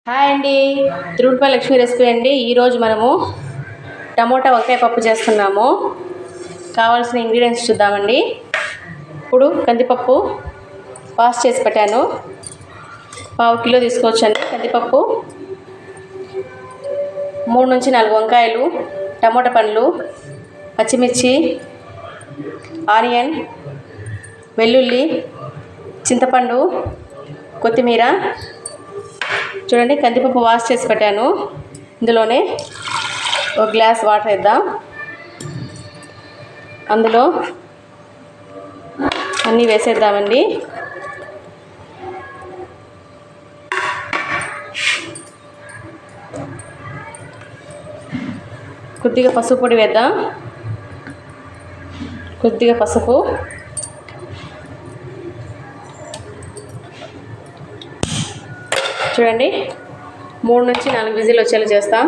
Hi అండి, Tirumala Lakshmi recipe అండి. ఈరోజు మనము టమోటా వంకాయ పప్పు చేస్తున్నాము. కావాల్సిన ఇంగ్రీడియంట్స్ చూద్దామండి. ఇప్పుడు కందిపప్పు వాష్ చేసి పెట్టాను, 1/2 కిలో తీసుకోవచ్చండి. కందిపప్పు, 3 నుంచి 4 వంకాయలు, టమోటా పండ్లు, పచ్చిమిర్చి, ఆనియన్, వెల్లుల్లి, చింతపండు, కొత్తిమీర. చూడండి, కందిపప్పు వాష్ చేసి పెట్టాను. ఇందులోనే 1 గ్లాస్ వాటర్ వేద్దాం. అందులో అన్నీ వేసేద్దామండి. కొద్దిగా పసుపు పొడి వేద్దాం. కొద్దిగా పసుపు, చూడండి 3 నుంచి 4 విజిల్ వచ్చేలా చేస్తాం.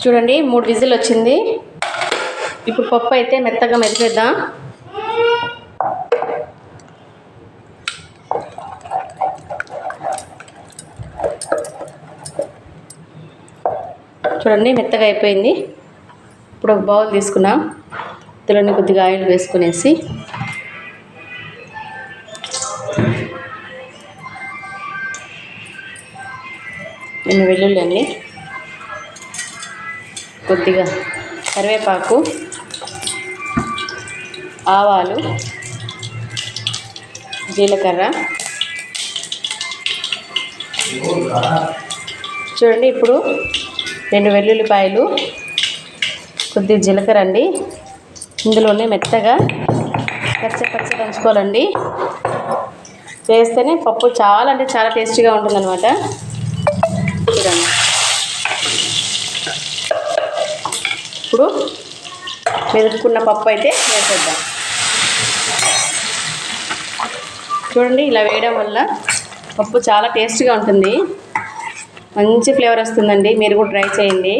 చూడండి 3 విజిల్ వచ్చింది. ఇప్పుడు పప్పు అయితే మెత్తగా మెదిపేద్దాం. చూడండి మెత్తగా అయిపోయింది. ఇప్పుడు ఒక బౌల్ తీసుకున్నాం. ఇందులోనే కొద్దిగా ఆయిల్ వేసుకునేసి వెల్లుల్లి అన్ని, కొద్దిగా కరివేపాకు, ఆవాలు, జీలకర్ర. చూడండి ఇప్పుడు 2 వెల్లుల్లిపాయలు, కొద్దిగా జీలకర్ర అండి. ఇందులోనే మెత్తగా పచ్చ దంచుకోవాలండి. వేస్తేనే పప్పు చాలా అంటే చాలా టేస్టీగా ఉంటుందన్నమాట. చూడండి, ఇప్పుడు మెదుపుకున్న పప్పు అయితే వేసేద్దాం. చూడండి, ఇలా వేయడం వల్ల పప్పు చాలా టేస్టీగా ఉంటుంది, మంచి ఫ్లేవర్ వస్తుందండి. మీరు కూడా ట్రై చేయండి.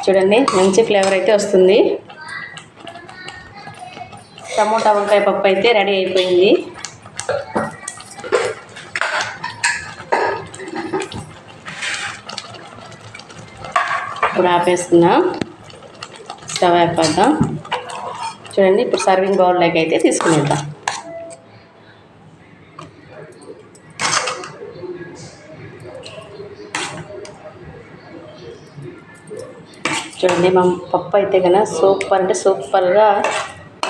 చూడండి మంచి ఫ్లేవర్ అయితే వస్తుంది. టమోటా వంకాయ పప్పు అయితే రెడీ అయిపోయింది. ఇప్పుడు ఆపేస్తున్నాం, స్టవ్ ఆపేద్దాం. చూడండి ఇప్పుడు సర్వింగ్ బౌల్లోకి అయితే తీసుకునేద్దాం. చూడండి మా పప్పు అయితే కన్నా సూపర్ అంటే సూపర్గా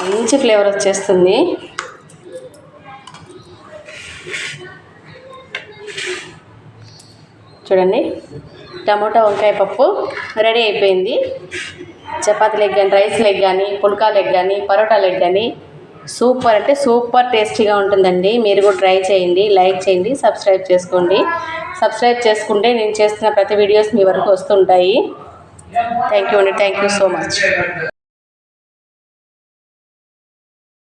మంచి ఫ్లేవర్ వచ్చేస్తుంది. చూడండి టమోటా వంకాయ పప్పు రెడీ అయిపోయింది. చపాతీ లెగ్ కానీ, రైస్ లెగ్ కానీ, పుల్కా లెగ్ కానీ, పరోటా లెగ్ కానీ సూపర్ అంటే సూపర్ టేస్టీగా ఉంటుందండి. మీరు కూడా ట్రై చేయండి, లైక్ చేయండి, సబ్స్క్రైబ్ చేసుకోండి. సబ్స్క్రైబ్ చేసుకుంటే నేను చేస్తున్న ప్రతి వీడియోస్ మీ వరకు వస్తుంటాయి. థ్యాంక్ యూ అండి, థ్యాంక్ యూ సో మచ్.